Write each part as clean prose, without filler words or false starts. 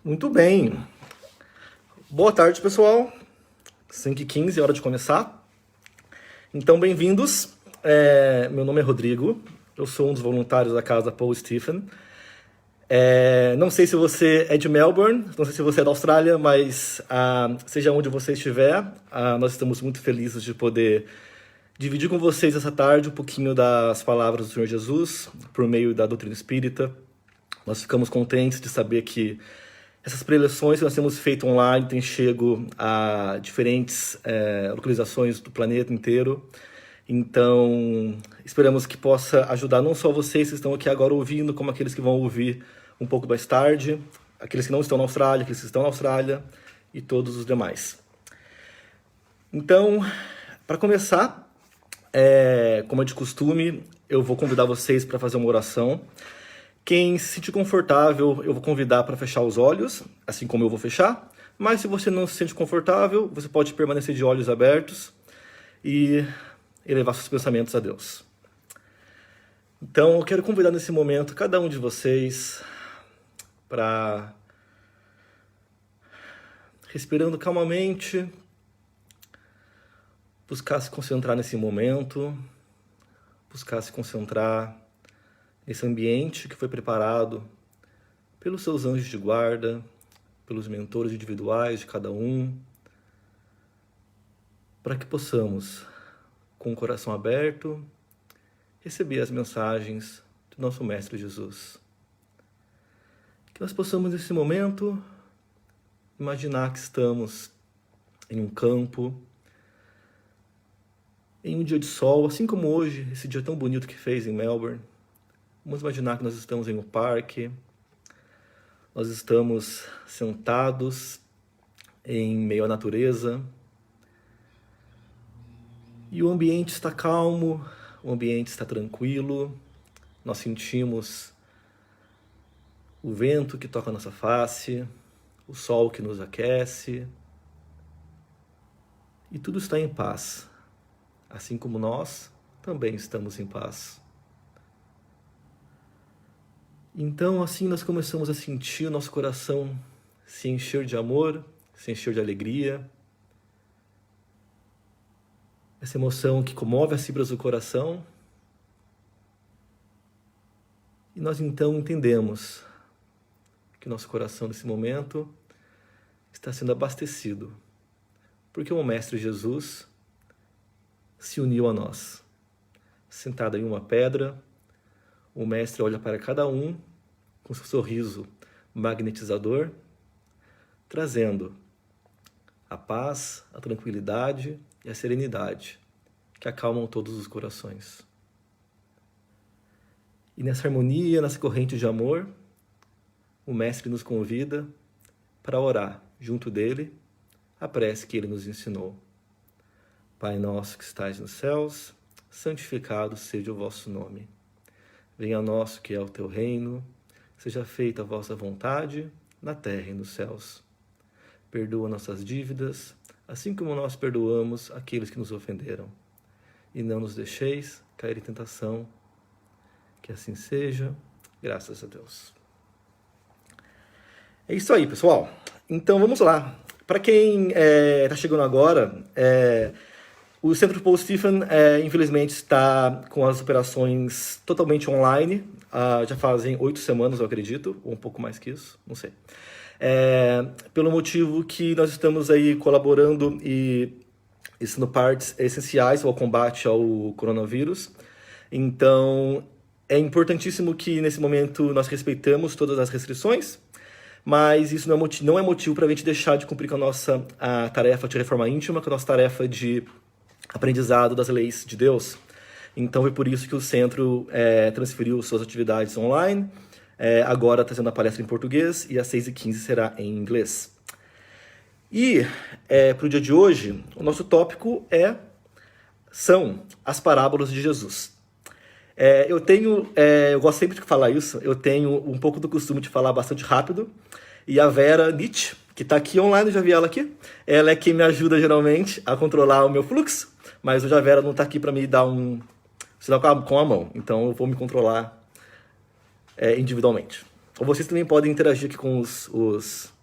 Muito bem. Boa tarde, pessoal. 5h15, hora de começar. Então, bem-vindos. Meu nome é Rodrigo. Eu sou um dos voluntários da casa Paul Stephen. Não sei se você é de Melbourne, não sei se você é da Austrália, mas seja onde você estiver, nós estamos muito felizes de poder dividir com vocês essa tarde um pouquinho das palavras do Senhor Jesus, por meio da doutrina espírita. Nós ficamos contentes de saber que essas preleções que nós temos feito online têm chego a diferentes localizações do planeta inteiro. Então, esperamos que possa ajudar não só vocês que estão aqui agora ouvindo, como aqueles que vão ouvir um pouco mais tarde, aqueles que não estão na Austrália, aqueles que estão na Austrália e todos os demais. Então, para começar, como é de costume, eu vou convidar vocês para fazer uma oração. Quem se sentir confortável, eu vou convidar para fechar os olhos, assim como eu vou fechar. Mas se você não se sente confortável, você pode permanecer de olhos abertos e elevar seus pensamentos a Deus. Então, eu quero convidar nesse momento cada um de vocês para, respirando calmamente, buscar se concentrar nesse momento, buscar se concentrar nesse ambiente que foi preparado pelos seus anjos de guarda, pelos mentores individuais de cada um, para que possamos, com o coração aberto, receber as mensagens do nosso Mestre Jesus. Que nós possamos, nesse momento, imaginar que estamos em um campo, em um dia de sol, assim como hoje, esse dia tão bonito que fez em Melbourne. Vamos imaginar que nós estamos em um parque, nós estamos sentados em meio à natureza e o ambiente está calmo, o ambiente está tranquilo, nós sentimos o vento que toca a nossa face, o sol que nos aquece e tudo está em paz, assim como nós também estamos em paz. Então, assim, nós começamos a sentir o nosso coração se encher de amor, se encher de alegria. Essa emoção que comove as fibras do coração. E nós, então, entendemos que nosso coração, nesse momento, está sendo abastecido. Porque o Mestre Jesus se uniu a nós. Sentado em uma pedra, o Mestre olha para cada um com seu sorriso magnetizador, trazendo a paz, a tranquilidade e a serenidade que acalmam todos os corações. E nessa harmonia, nessa corrente de amor, o Mestre nos convida para orar junto dele a prece que ele nos ensinou. Pai nosso que estais nos céus, santificado seja o vosso nome. Venha a nós que é o teu reino, seja feita a vossa vontade, na terra e nos céus. Perdoa nossas dívidas, assim como nós perdoamos aqueles que nos ofenderam. E não nos deixeis cair em tentação, que assim seja, graças a Deus. É isso aí, pessoal. Então vamos lá. Para quem está chegando agora, o Centro Paul Stephen, infelizmente, está com as operações totalmente online. Já fazem 8 semanas, eu acredito, ou um pouco mais que isso, não sei. Pelo motivo que nós estamos aí colaborando e sendo partes essenciais ao combate ao coronavírus. Então, é importantíssimo que, nesse momento, nós respeitamos todas as restrições, mas isso não é motivo para a gente deixar de cumprir com a nossa tarefa de reforma íntima, com a nossa tarefa de aprendizado das leis de Deus. Então, é por isso que o centro transferiu suas atividades online. Agora está sendo a palestra em português e às 6h15 será em inglês. E, para o dia de hoje, o nosso tópico são as parábolas de Jesus. Eu gosto sempre de falar isso, eu tenho um pouco do costume de falar bastante rápido, e a Vera Nietzsche, que está aqui online, já vi ela aqui, ela é quem me ajuda geralmente a controlar o meu fluxo, mas hoje a Vera não está aqui para me dar um sinal com a mão, então eu vou me controlar individualmente. Ou vocês também podem interagir aqui com os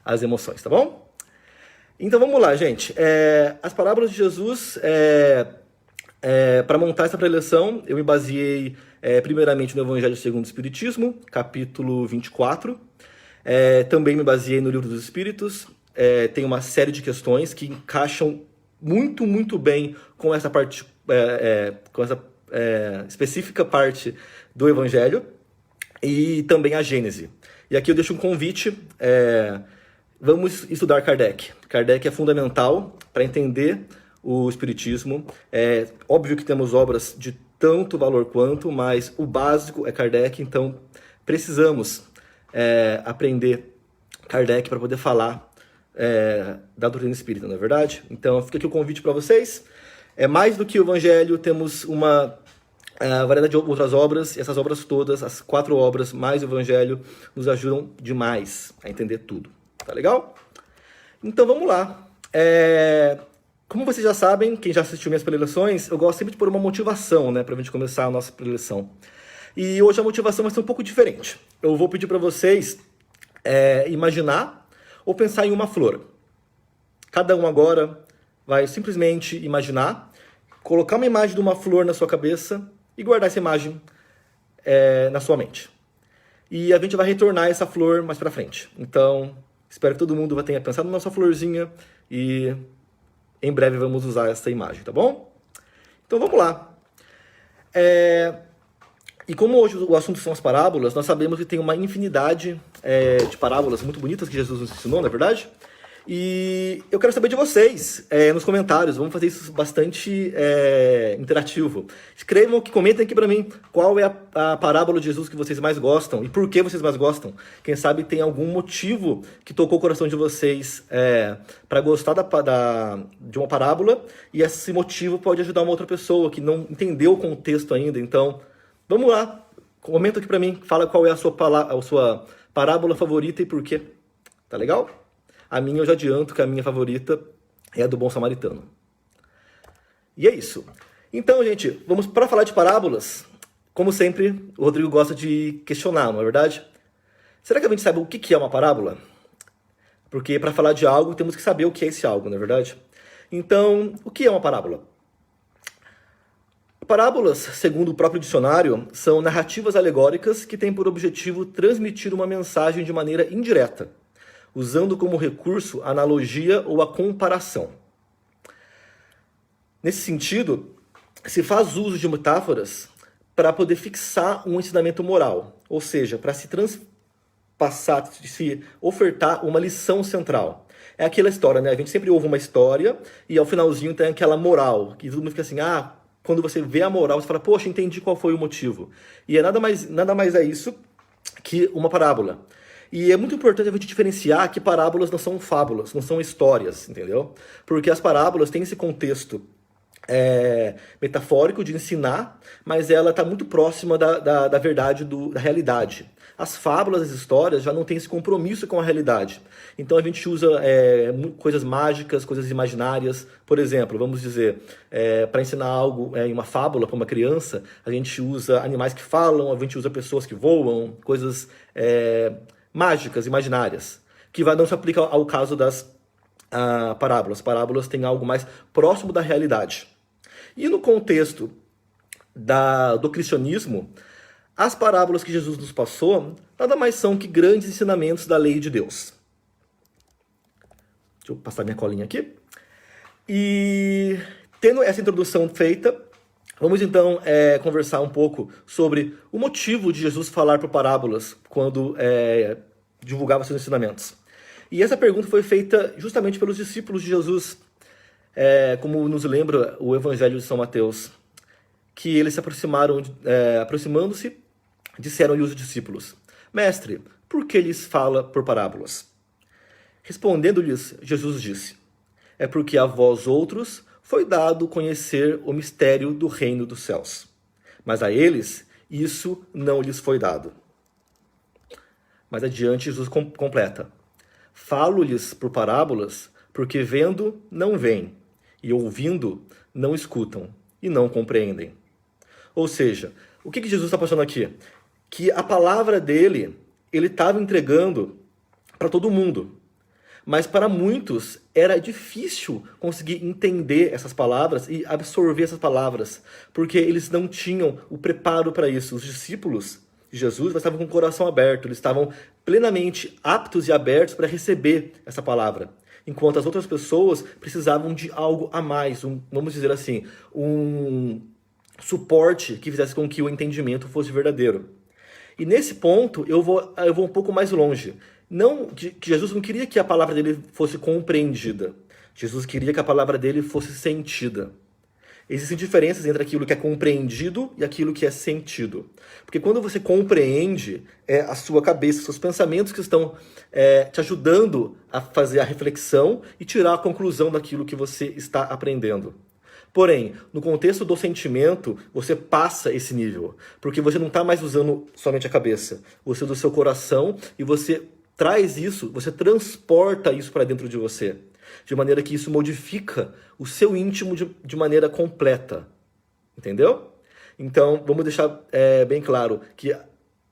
as emoções, tá bom? Então vamos lá, gente. As parábolas de Jesus, para montar essa preleção, eu me baseei primeiramente no Evangelho segundo o Espiritismo, capítulo 24. Também me baseei no Livro dos Espíritos. Tem uma série de questões que encaixam muito, muito bem com essa parte, com essa específica parte do Evangelho, e também a Gênese. E aqui eu deixo um convite. Vamos estudar Kardec. Kardec é fundamental para entender o Espiritismo. É óbvio que temos obras de tanto valor quanto, mas o básico é Kardec, então precisamos aprender Kardec para poder falar da doutrina espírita, não é verdade? Então fica aqui o convite para vocês. Mais do que o Evangelho, temos uma variedade de outras obras, e essas obras todas, as 4 obras mais o Evangelho, nos ajudam demais a entender tudo. Tá legal? Então vamos lá. Como vocês já sabem, quem já assistiu minhas preleções, eu gosto sempre de pôr uma motivação, né, pra gente começar a nossa preleção. E hoje a motivação vai ser um pouco diferente. Eu vou pedir para vocês imaginar ou pensar em uma flor. Cada um agora vai simplesmente imaginar, colocar uma imagem de uma flor na sua cabeça e guardar essa imagem na sua mente. E a gente vai retornar essa flor mais pra frente. Então, espero que todo mundo tenha pensado na sua florzinha e em breve vamos usar essa imagem, tá bom? Então vamos lá. E como hoje o assunto são as parábolas, nós sabemos que tem uma infinidade de parábolas muito bonitas que Jesus nos ensinou, não é verdade? E eu quero saber de vocês nos comentários. Vamos fazer isso bastante interativo. Escrevam, comentem aqui pra mim qual é a parábola de Jesus que vocês mais gostam e por que vocês mais gostam. Quem sabe tem algum motivo que tocou o coração de vocês para gostar de uma parábola, e esse motivo pode ajudar uma outra pessoa que não entendeu o contexto ainda. Então, vamos lá. Comenta aqui pra mim, fala qual é a sua parábola favorita e por quê. Tá legal? A minha, eu já adianto que a minha favorita é a do Bom Samaritano. E é isso. Então, gente, vamos para falar de parábolas. Como sempre, o Rodrigo gosta de questionar, não é verdade? Será que a gente sabe o que é uma parábola? Porque para falar de algo, temos que saber o que é esse algo, não é verdade? Então, o que é uma parábola? Parábolas, segundo o próprio dicionário, são narrativas alegóricas que têm por objetivo transmitir uma mensagem de maneira indireta, usando como recurso a analogia ou a comparação. Nesse sentido, se faz uso de metáforas para poder fixar um ensinamento moral, ou seja, para se transpassar, se ofertar uma lição central. É aquela história, né? A gente sempre ouve uma história e ao finalzinho tem aquela moral, que todo mundo fica assim, quando você vê a moral, você fala, poxa, entendi qual foi o motivo. E nada mais é isso que uma parábola. E é muito importante a gente diferenciar que parábolas não são fábulas, não são histórias, entendeu? Porque as parábolas têm esse contexto metafórico de ensinar, mas ela está muito próxima da verdade, da realidade. As fábulas, as histórias, já não têm esse compromisso com a realidade. Então a gente usa coisas mágicas, coisas imaginárias. Por exemplo, vamos dizer, para ensinar algo em uma fábula para uma criança, a gente usa animais que falam, a gente usa pessoas que voam, coisas mágicas, imaginárias, que não se aplica ao caso das parábolas. Parábolas têm algo mais próximo da realidade. E no contexto do cristianismo, as parábolas que Jesus nos passou nada mais são que grandes ensinamentos da lei de Deus. Deixa eu passar minha colinha aqui. E tendo essa introdução feita, vamos então conversar um pouco sobre o motivo de Jesus falar por parábolas quando divulgava seus ensinamentos. E essa pergunta foi feita justamente pelos discípulos de Jesus, como nos lembra o Evangelho de São Mateus, que eles se aproximando-se, disseram-lhe os discípulos, Mestre, por que lhes fala por parábolas? Respondendo-lhes, Jesus disse, é porque a vós outros foi dado conhecer o mistério do reino dos céus. Mas a eles, isso não lhes foi dado. Mais adiante, Jesus completa. Falo-lhes por parábolas, porque vendo, não veem, e ouvindo, não escutam, e não compreendem. Ou seja, o que Jesus está passando aqui? Que a palavra dele, ele estava entregando para todo mundo. Mas para muitos era difícil conseguir entender essas palavras e absorver essas palavras, porque eles não tinham o preparo para isso. Os discípulos de Jesus eles estavam com o coração aberto, eles estavam plenamente aptos e abertos para receber essa palavra. Enquanto as outras pessoas precisavam de algo a mais, vamos dizer assim, um suporte que fizesse com que o entendimento fosse verdadeiro. E nesse ponto eu vou um pouco mais longe. Não que Jesus não queria que a palavra dele fosse compreendida. Jesus queria que a palavra dele fosse sentida. Existem diferenças entre aquilo que é compreendido e aquilo que é sentido. Porque quando você compreende, é a sua cabeça, seus pensamentos que estão te ajudando a fazer a reflexão e tirar a conclusão daquilo que você está aprendendo. Porém, no contexto do sentimento, você passa esse nível. Porque você não está mais usando somente a cabeça. Você usa o seu coração e você traz isso, você transporta isso para dentro de você. De maneira que isso modifica o seu íntimo de maneira completa. Entendeu? Então, vamos deixar bem claro que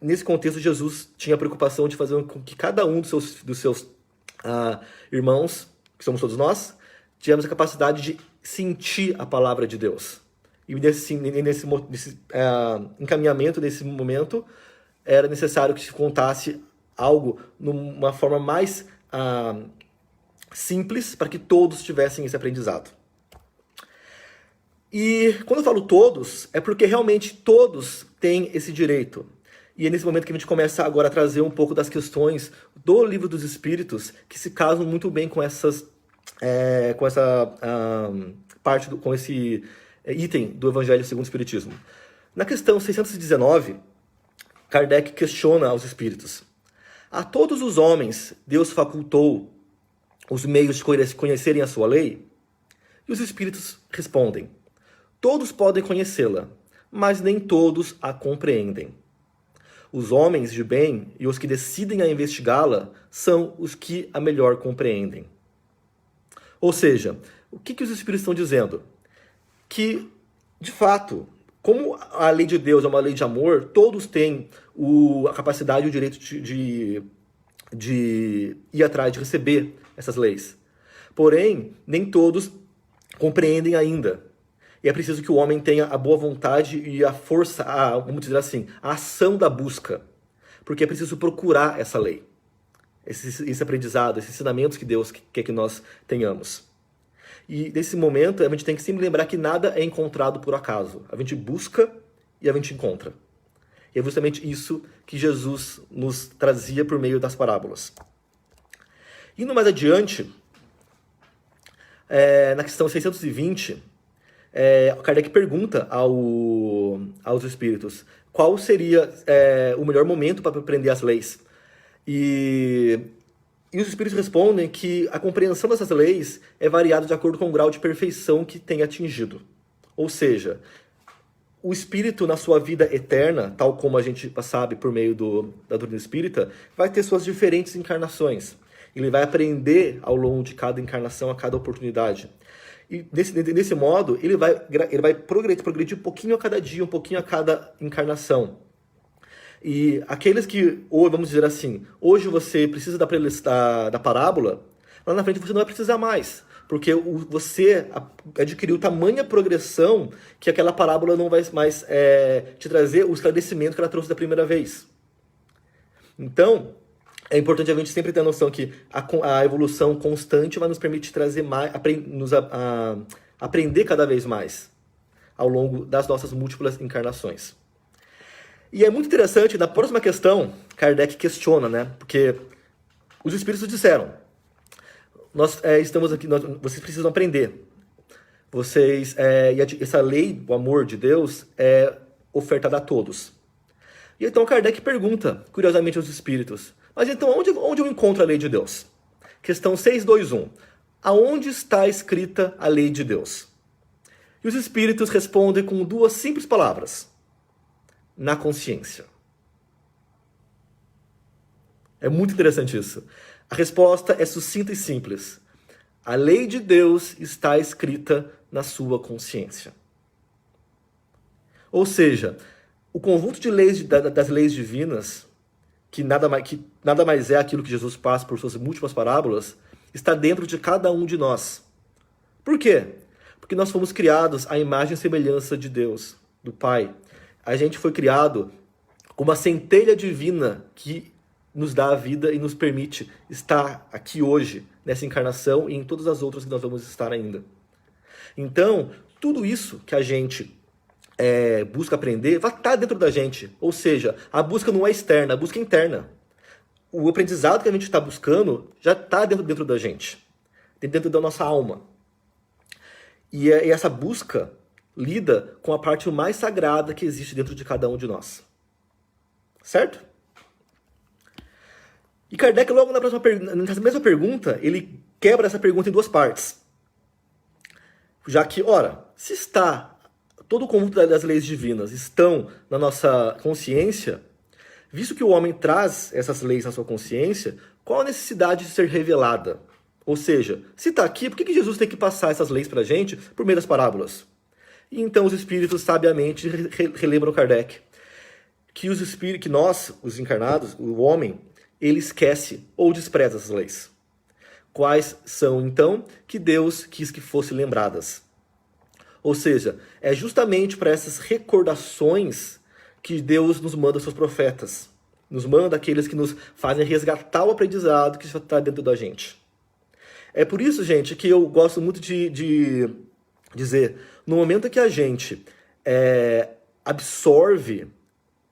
nesse contexto Jesus tinha a preocupação de fazer com que cada um dos seus irmãos, que somos todos nós, tivemos a capacidade de sentir a palavra de Deus. E nesse encaminhamento, nesse momento, era necessário que se contasse algo numa forma mais simples para que todos tivessem esse aprendizado. E quando eu falo todos, é porque realmente todos têm esse direito. E é nesse momento que a gente começa agora a trazer um pouco das questões do Livro dos Espíritos, que se casam muito bem com essa parte, com esse item do Evangelho segundo o Espiritismo. Na questão 619, Kardec questiona aos espíritos: a todos os homens Deus facultou os meios de conhecerem a sua lei? E os espíritos respondem: todos podem conhecê-la, mas nem todos a compreendem. Os homens de bem e os que decidem a investigá-la são os que a melhor compreendem. Ou seja, o que os espíritos estão dizendo? Que, de fato, como a lei de Deus é uma lei de amor, todos têm a capacidade e o direito de ir atrás, de receber essas leis. Porém, nem todos compreendem ainda. E é preciso que o homem tenha a boa vontade e a força, vamos dizer assim, a ação da busca. Porque é preciso procurar essa lei, esse aprendizado, esses ensinamentos que Deus quer que nós tenhamos. E nesse momento, a gente tem que sempre lembrar que nada é encontrado por acaso. A gente busca e a gente encontra. E é justamente isso que Jesus nos trazia por meio das parábolas. Indo mais adiante, na questão 620, Kardec pergunta aos espíritos qual seria o melhor momento para aprender as leis. E os espíritos respondem que a compreensão dessas leis é variada de acordo com o grau de perfeição que tem atingido. Ou seja, o espírito na sua vida eterna, tal como a gente sabe por meio da doutrina espírita, vai ter suas diferentes encarnações. Ele vai aprender ao longo de cada encarnação, a cada oportunidade. E desse modo, ele vai progredir um pouquinho a cada dia, um pouquinho a cada encarnação. E aqueles que, ou vamos dizer assim, hoje você precisa da parábola, lá na frente você não vai precisar mais. Porque você adquiriu tamanha progressão que aquela parábola não vai mais te trazer o esclarecimento que ela trouxe da primeira vez. Então, é importante a gente sempre ter a noção que a evolução constante vai nos permitir trazer mais, aprender cada vez mais ao longo das nossas múltiplas encarnações. E é muito interessante, na próxima questão, Kardec questiona, né? Porque os espíritos disseram: nós estamos aqui, vocês precisam aprender. E essa lei, o amor de Deus, é ofertada a todos. E então Kardec pergunta, curiosamente, aos espíritos: mas então, onde eu encontro a lei de Deus? Questão 621. Aonde está escrita a lei de Deus? E os espíritos respondem com duas simples palavras: na consciência. É muito interessante isso. A resposta é sucinta e simples. A lei de Deus está escrita na sua consciência. Ou seja, o conjunto de leis das leis divinas, que nada mais é aquilo que Jesus passa por suas múltiplas parábolas, está dentro de cada um de nós. Por quê? Porque nós fomos criados à imagem e semelhança de Deus, do Pai. A gente foi criado com uma centelha divina que nos dá a vida e nos permite estar aqui hoje, nessa encarnação e em todas as outras que nós vamos estar ainda. Então, tudo isso que a gente busca aprender vai estar dentro da gente. Ou seja, a busca não é externa, a busca é interna. O aprendizado que a gente está buscando já está dentro da gente, dentro da nossa alma. E essa busca lida com a parte mais sagrada que existe dentro de cada um de nós. Certo? E Kardec, logo nessa mesma pergunta, ele quebra essa pergunta em duas partes. Já que, ora, se todo o conjunto das leis divinas estão na nossa consciência, visto que o homem traz essas leis na sua consciência, qual a necessidade de ser revelada? Ou seja, se está aqui, por que Jesus tem que passar essas leis para a gente por meio das parábolas? E então os espíritos sabiamente relembram Kardec que nós, os encarnados, o homem, ele esquece ou despreza essas leis. Quais são, então, que Deus quis que fossem lembradas? Ou seja, é justamente para essas recordações que Deus nos manda seus profetas. Nos manda aqueles que nos fazem resgatar o aprendizado que está dentro da gente. É por isso, gente, que eu gosto muito de dizer, no momento que a gente absorve,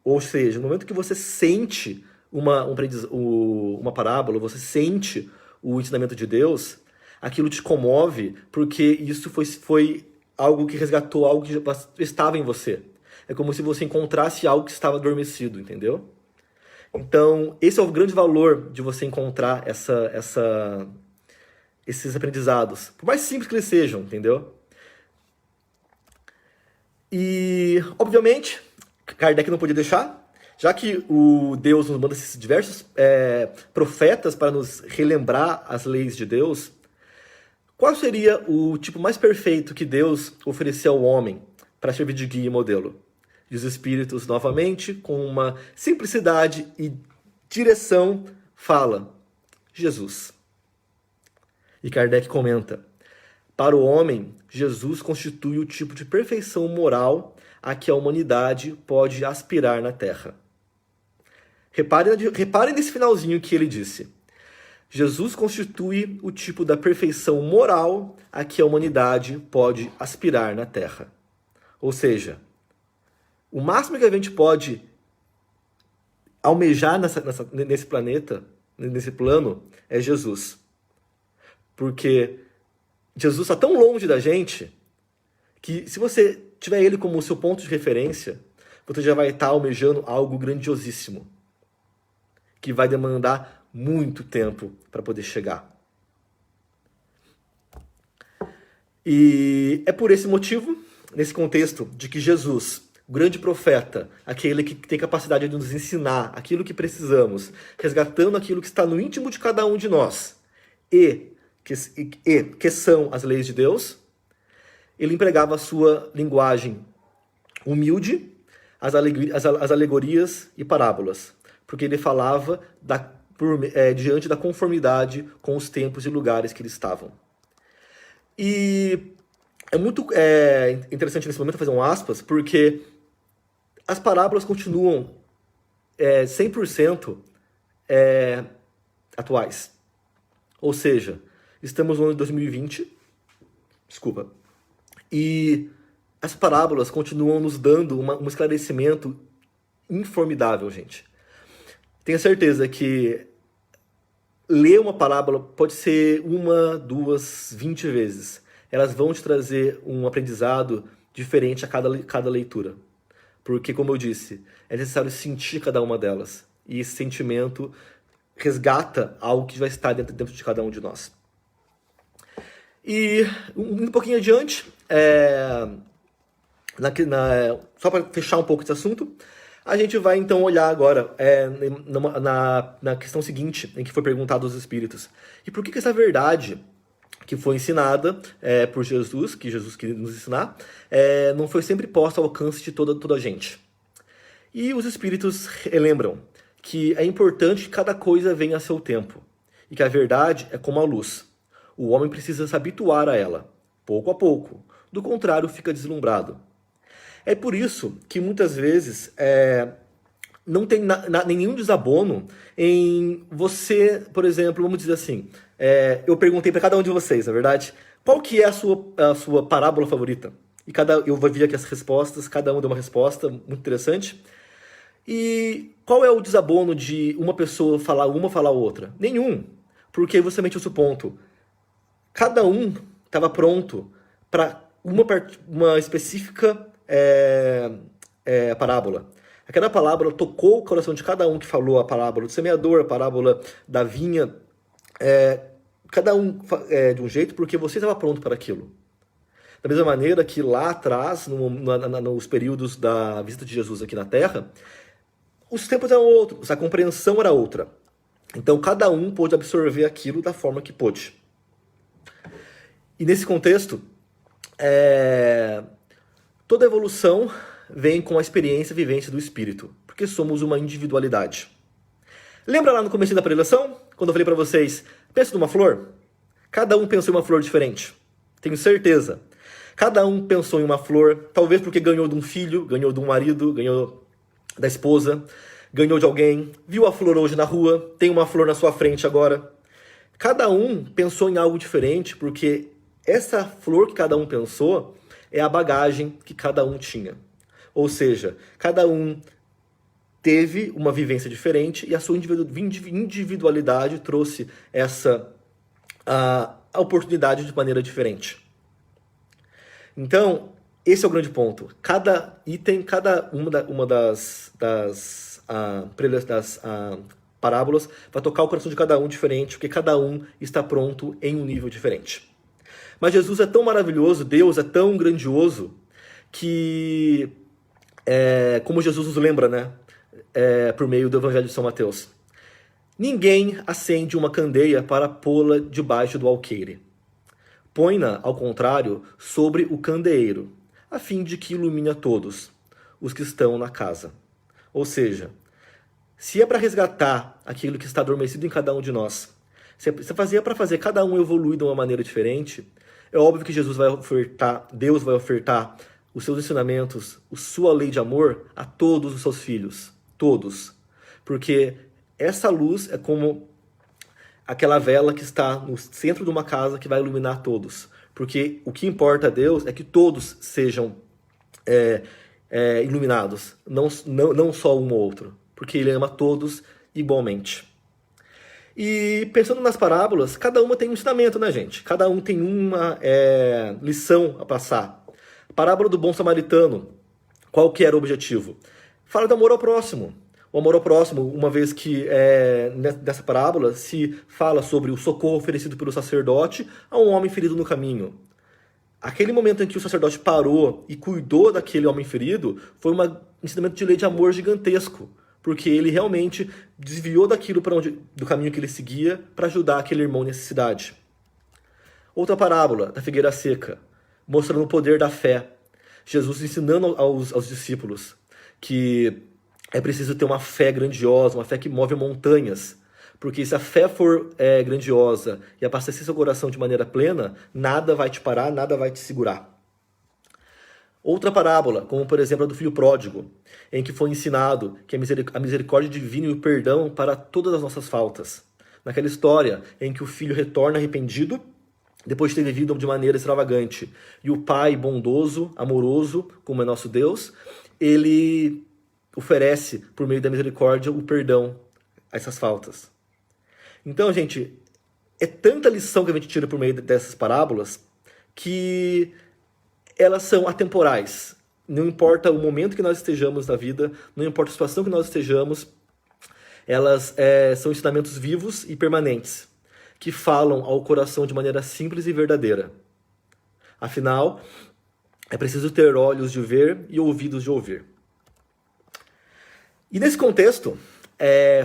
ou seja, no momento que você sente uma parábola, você sente o ensinamento de Deus, aquilo te comove, porque isso foi algo que resgatou algo que já estava em você. É como se você encontrasse algo que estava adormecido, entendeu? Então, esse é o grande valor de você encontrar esses aprendizados, por mais simples que eles sejam, entendeu? E, obviamente, Kardec não podia deixar, já que o Deus nos manda esses diversos profetas para nos relembrar as leis de Deus, qual seria o tipo mais perfeito que Deus ofereceu ao homem para servir de guia e modelo? E os espíritos, novamente, com uma simplicidade e direção, fala: Jesus. E Kardec comenta: para o homem, Jesus constitui o tipo de perfeição moral a que a humanidade pode aspirar na Terra. Reparem nesse finalzinho que ele disse. Jesus constitui o tipo da perfeição moral a que a humanidade pode aspirar na Terra. Ou seja, o máximo que a gente pode almejar nesse planeta, nesse plano, é Jesus. Porque Jesus está tão longe da gente que se você tiver ele como seu ponto de referência, você já vai estar almejando algo grandiosíssimo, que vai demandar muito tempo para poder chegar. E é por esse motivo, nesse contexto de que Jesus, o grande profeta, aquele que tem capacidade de nos ensinar aquilo que precisamos, resgatando aquilo que está no íntimo de cada um de nós, e que são as leis de Deus, ele empregava a sua linguagem humilde, as alegorias e parábolas, porque ele falava diante da conformidade com os tempos e lugares que eles estavam. E é muito interessante nesse momento fazer um aspas, porque as parábolas continuam 100% atuais. Ou seja, estamos no ano de 2020, e as parábolas continuam nos dando um esclarecimento informidável, gente. Tenha certeza que ler uma parábola pode ser 1, 2, 20 vezes. Elas vão te trazer um aprendizado diferente a cada leitura. Porque, como eu disse, é necessário sentir cada uma delas. E esse sentimento resgata algo que vai estar dentro de cada um de nós. E um pouquinho adiante, só para fechar um pouco esse assunto, a gente vai então olhar agora na questão seguinte, em que foi perguntado aos espíritos. E por que essa verdade que foi ensinada por Jesus, que Jesus queria nos ensinar, não foi sempre posta ao alcance de toda a gente? E os espíritos lembram que é importante que cada coisa venha a seu tempo, e que a verdade é como a luz. O homem precisa se habituar a ela, pouco a pouco. Do contrário, fica deslumbrado. É por isso que muitas vezes não tem nenhum desabono em você, por exemplo, vamos dizer assim, eu perguntei para cada um de vocês, na verdade, qual que é a sua parábola favorita? E eu vou ver aqui as respostas, cada um deu uma resposta muito interessante. E qual é o desabono de uma pessoa falar uma, falar outra? Nenhum, porque você mentiu o seu ponto. Cada um estava pronto para uma específica parábola. Aquela parábola tocou o coração de cada um que falou, a parábola do semeador, a parábola da vinha, cada um de um jeito, porque você estava pronto para aquilo. Da mesma maneira que lá atrás, nos períodos da visita de Jesus aqui na Terra, os tempos eram outros, a compreensão era outra. Então cada um pôde absorver aquilo da forma que pôde. E nesse contexto, toda evolução vem com a experiência e vivência do espírito, porque somos uma individualidade. Lembra lá no começo da preleção, quando eu falei para vocês, pensa numa flor? Cada um pensou em uma flor diferente. Tenho certeza. Cada um pensou em uma flor, talvez porque ganhou de um filho, ganhou de um marido, ganhou da esposa, ganhou de alguém, viu a flor hoje na rua, tem uma flor na sua frente agora. Cada um pensou em algo diferente, porque essa flor que cada um pensou é a bagagem que cada um tinha. Ou seja, cada um teve uma vivência diferente e a sua individualidade trouxe a oportunidade de maneira diferente. Então, esse é o grande ponto. Cada item, cada uma das parábolas vai tocar o coração de cada um diferente, porque cada um está pronto em um nível diferente. Mas Jesus é tão maravilhoso, Deus é tão grandioso, que, como Jesus nos lembra, né? Por meio do Evangelho de São Mateus, ninguém acende uma candeia para pô-la debaixo do alqueire. Põe-na, ao contrário, sobre o candeeiro, a fim de que ilumine a todos os que estão na casa. Ou seja, se é para resgatar aquilo que está adormecido em cada um de nós, se é para fazer cada um evoluir de uma maneira diferente, é óbvio que Deus vai ofertar os seus ensinamentos, a sua lei de amor a todos os seus filhos. Todos. Porque essa luz é como aquela vela que está no centro de uma casa que vai iluminar todos. Porque o que importa a Deus é que todos sejam iluminados, não só um ou outro. Porque Ele ama todos igualmente. E pensando nas parábolas, cada uma tem um ensinamento, né, gente? Cada um tem uma lição a passar. A parábola do bom samaritano, qual que era o objetivo? Fala do amor ao próximo. O amor ao próximo, uma vez que nessa parábola se fala sobre o socorro oferecido pelo sacerdote a um homem ferido no caminho. Aquele momento em que o sacerdote parou e cuidou daquele homem ferido foi um ensinamento de lei de amor gigantesco, porque ele realmente desviou daquilo do caminho que ele seguia para ajudar aquele irmão em necessidade. Outra parábola, da figueira seca, mostrando o poder da fé. Jesus ensinando aos discípulos que é preciso ter uma fé grandiosa, uma fé que move montanhas. Porque se a fé for grandiosa e abastecer seu coração de maneira plena, nada vai te parar, nada vai te segurar. Outra parábola, como por exemplo a do filho pródigo, em que foi ensinado que a misericórdia divina e o perdão para todas as nossas faltas. Naquela história em que o filho retorna arrependido, depois de ter vivido de maneira extravagante, e o pai bondoso, amoroso, como é nosso Deus, ele oferece, por meio da misericórdia, o perdão a essas faltas. Então, gente, é tanta lição que a gente tira por meio dessas parábolas que elas são atemporais. Não importa o momento que nós estejamos na vida, não importa a situação que nós estejamos, elas são ensinamentos vivos e permanentes, que falam ao coração de maneira simples e verdadeira. Afinal, é preciso ter olhos de ver e ouvidos de ouvir. E nesse contexto,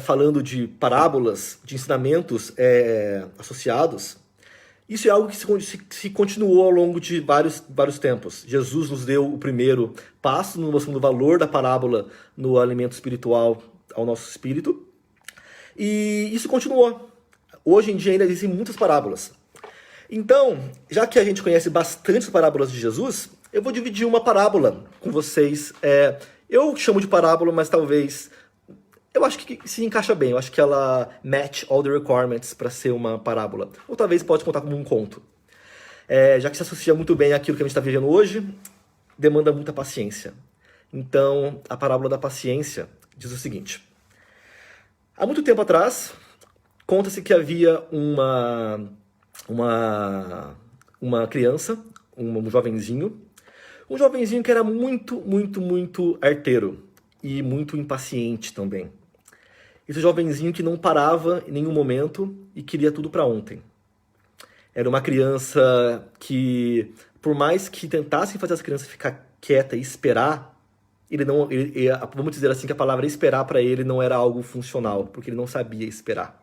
falando de parábolas, de ensinamentos associados, isso é algo que se continuou ao longo de vários tempos. Jesus nos deu o primeiro passo, mostrando o valor da parábola no alimento espiritual ao nosso espírito. E isso continuou. Hoje em dia ainda existem muitas parábolas. Então, já que a gente conhece bastante as parábolas de Jesus, eu vou dividir uma parábola com vocês. Eu chamo de parábola, mas talvez... Eu acho que se encaixa bem. Eu acho que ela match all the requirements para ser uma parábola. Ou talvez pode contar como um conto. Já que se associa muito bem àquilo que a gente está vivendo hoje, demanda muita paciência. Então, a parábola da paciência diz o seguinte. Há muito tempo atrás, conta-se que havia uma criança, um jovenzinho que era muito, muito, muito arteiro e muito impaciente também. Esse jovenzinho que não parava em nenhum momento e queria tudo para ontem. Era uma criança que, por mais que tentassem fazer essa criança ficar quieta e esperar, vamos dizer assim que a palavra esperar para ele não era algo funcional, porque ele não sabia esperar.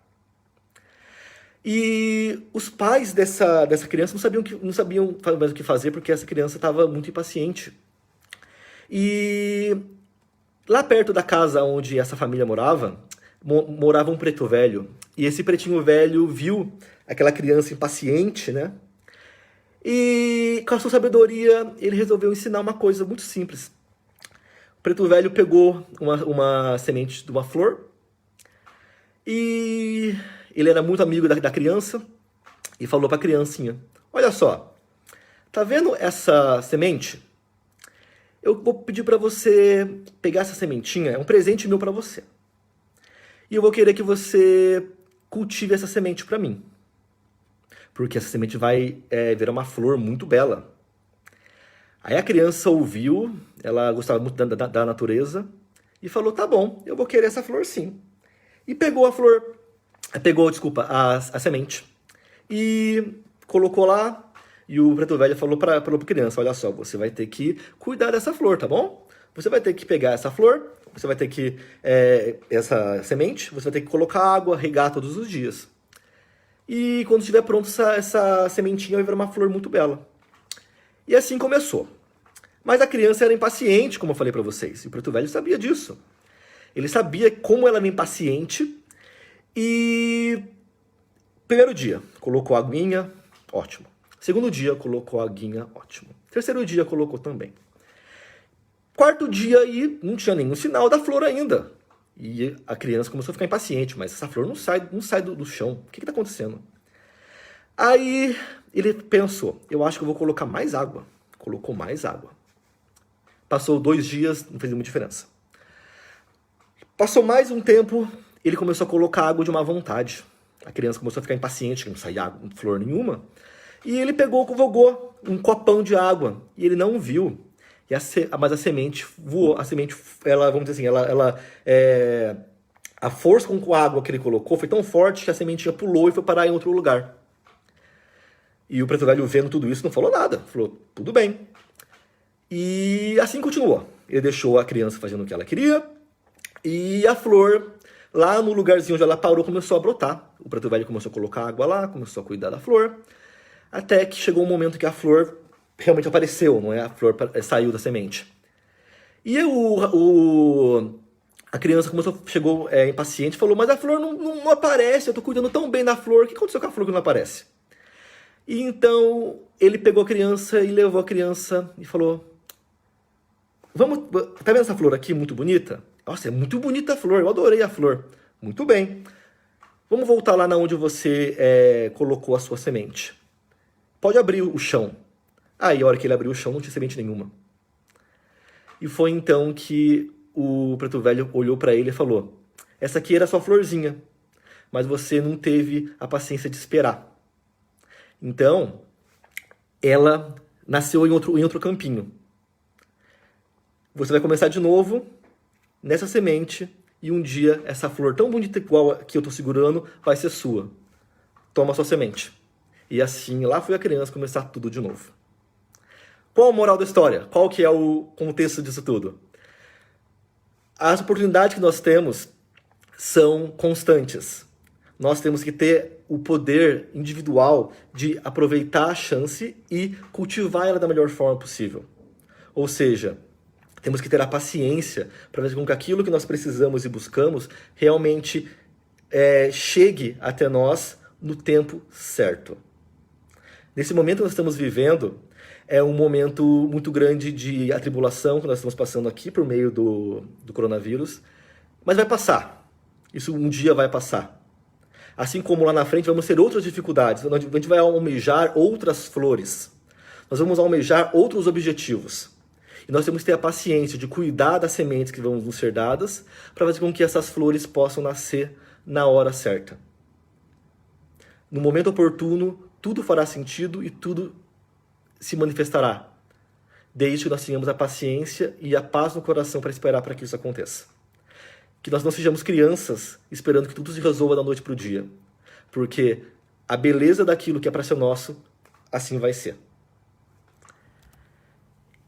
E os pais dessa criança não sabiam mais o que fazer, porque essa criança estava muito impaciente. E lá perto da casa onde essa família morava um preto velho. E esse pretinho velho viu aquela criança impaciente, né? E com a sua sabedoria, ele resolveu ensinar uma coisa muito simples. O preto velho pegou uma semente de uma flor e ele era muito amigo da criança e falou para a criancinha: olha só, tá vendo essa semente? Eu vou pedir para você pegar essa sementinha, é um presente meu para você. E eu vou querer que você cultive essa semente para mim. Porque essa semente vai virar uma flor muito bela. Aí a criança ouviu, ela gostava muito da natureza, e falou, tá bom, eu vou querer essa flor sim. E pegou a semente, e colocou lá, e o preto velho falou pra criança, olha só, você vai ter que cuidar dessa flor, tá bom? Você vai ter que pegar essa flor, você vai ter que, essa semente, você vai ter que colocar água, regar todos os dias. E quando estiver pronto, essa sementinha vai virar uma flor muito bela. E assim começou. Mas a criança era impaciente, como eu falei para vocês. E o preto velho sabia disso. Ele sabia como ela era impaciente. E primeiro dia, colocou a aguinha, ótimo. Segundo dia, colocou a aguinha, ótimo. Terceiro dia, colocou também. Quarto dia, e não tinha nenhum sinal da flor ainda. E a criança começou a ficar impaciente, mas essa flor não sai do chão. O que está acontecendo? Aí ele pensou, eu acho que eu vou colocar mais água. Colocou mais água. Passou 2 dias, não fez muita diferença. Passou mais um tempo, ele começou a colocar água de má vontade. A criança começou a ficar impaciente, que não saía flor nenhuma. E ele jogou um copão de água, e ele não viu. Mas a semente voou, ela, vamos dizer assim, a força com a água que ele colocou foi tão forte que a sementinha pulou e foi parar em outro lugar. E o preto velho, vendo tudo isso, não falou nada. Falou, tudo bem. E assim continuou. Ele deixou a criança fazendo o que ela queria. E a flor, lá no lugarzinho onde ela parou, começou a brotar. O preto velho começou a colocar água lá, começou a cuidar da flor. Até que chegou um momento que a flor realmente apareceu, não é? A flor saiu da semente. E a criança chegou impaciente e falou, mas a flor não aparece, eu tô cuidando tão bem da flor, o que aconteceu com a flor que não aparece? E então ele pegou a criança e levou a criança e falou, tá vendo essa flor aqui, muito bonita? Nossa, é muito bonita a flor, eu adorei a flor. Muito bem. Vamos voltar lá onde você colocou a sua semente. Pode abrir o chão. Aí, a hora que ele abriu o chão, não tinha semente nenhuma. E foi então que o preto velho olhou para ele e falou, essa aqui era a sua florzinha, mas você não teve a paciência de esperar. Então, ela nasceu em outro campinho. Você vai começar de novo nessa semente e um dia essa flor tão bonita igual a que eu estou segurando vai ser sua. Toma a sua semente. E assim, lá foi a criança começar tudo de novo. Qual a moral da história? Qual que é o contexto disso tudo? As oportunidades que nós temos são constantes. Nós temos que ter o poder individual de aproveitar a chance e cultivar ela da melhor forma possível. Ou seja, temos que ter a paciência para ver com que aquilo que nós precisamos e buscamos realmente chegue até nós no tempo certo. Nesse momento que nós estamos vivendo, é um momento muito grande de atribulação que nós estamos passando aqui por meio do coronavírus, mas vai passar. Isso um dia vai passar. Assim como lá na frente vamos ter outras dificuldades, a gente vai almejar outras flores, nós vamos almejar outros objetivos. E nós temos que ter a paciência de cuidar das sementes que vão nos ser dadas para fazer com que essas flores possam nascer na hora certa. No momento oportuno, tudo fará sentido e tudo se manifestará, desde que nós tenhamos a paciência e a paz no coração para esperar para que isso aconteça. Que nós não sejamos crianças esperando que tudo se resolva da noite para o dia, porque a beleza daquilo que é para ser nosso, assim vai ser.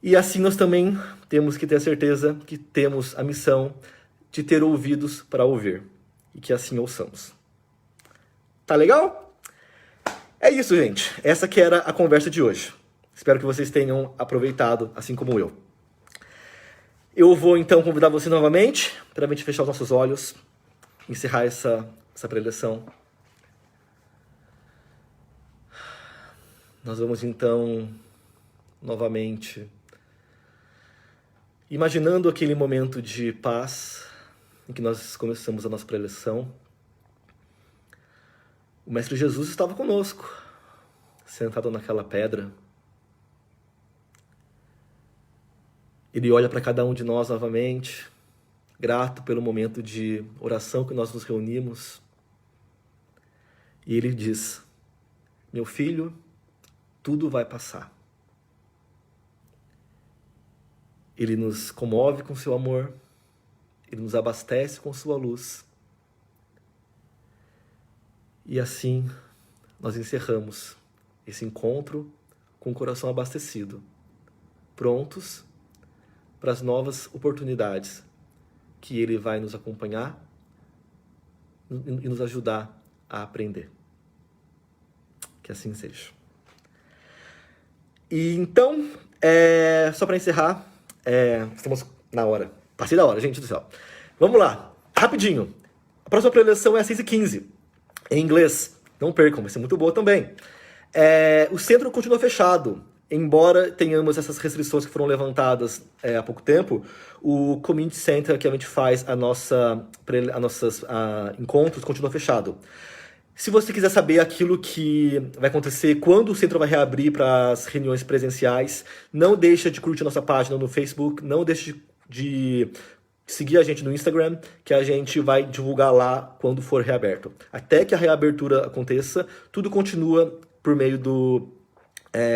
E assim nós também temos que ter a certeza que temos a missão de ter ouvidos para ouvir, e que assim ouçamos. Tá legal? É isso, gente. Essa que era a conversa de hoje. Espero que vocês tenham aproveitado, assim como eu. Eu vou então convidar você novamente para a gente fechar os nossos olhos, encerrar essa preleção. Nós vamos então, novamente, imaginando aquele momento de paz em que nós começamos a nossa preleção. O Mestre Jesus estava conosco, sentado naquela pedra. Ele olha para cada um de nós novamente, grato pelo momento de oração que nós nos reunimos. E ele diz: meu filho, tudo vai passar. Ele nos comove com seu amor, ele nos abastece com sua luz. E assim nós encerramos esse encontro com o coração abastecido, prontos para as novas oportunidades que ele vai nos acompanhar e nos ajudar a aprender. Que assim seja. E então, só para encerrar, estamos na hora. Passei da hora, gente do céu. Vamos lá, rapidinho. A próxima preleção é às 6h15, em inglês. Não percam, vai ser muito boa também. O centro continua fechado. Embora tenhamos essas restrições que foram levantadas há pouco tempo, o Community Center que a gente faz nossos encontros continua fechado. Se você quiser saber aquilo que vai acontecer quando o centro vai reabrir para as reuniões presenciais, não deixa de curtir nossa página no Facebook, não deixe de seguir a gente no Instagram, que a gente vai divulgar lá quando for reaberto. Até que a reabertura aconteça, tudo continua por meio do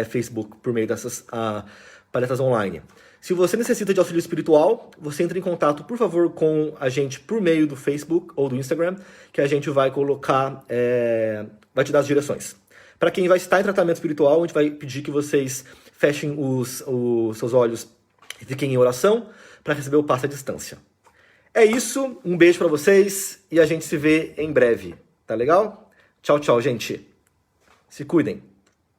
Facebook, por meio dessas palestras online. Se você necessita de auxílio espiritual, você entra em contato, por favor, com a gente por meio do Facebook ou do Instagram, que a gente vai colocar, vai te dar as direções. Para quem vai estar em tratamento espiritual, a gente vai pedir que vocês fechem os seus olhos e fiquem em oração para receber o passe à distância. É isso, um beijo para vocês e a gente se vê em breve, tá legal? Tchau, tchau, gente. Se cuidem.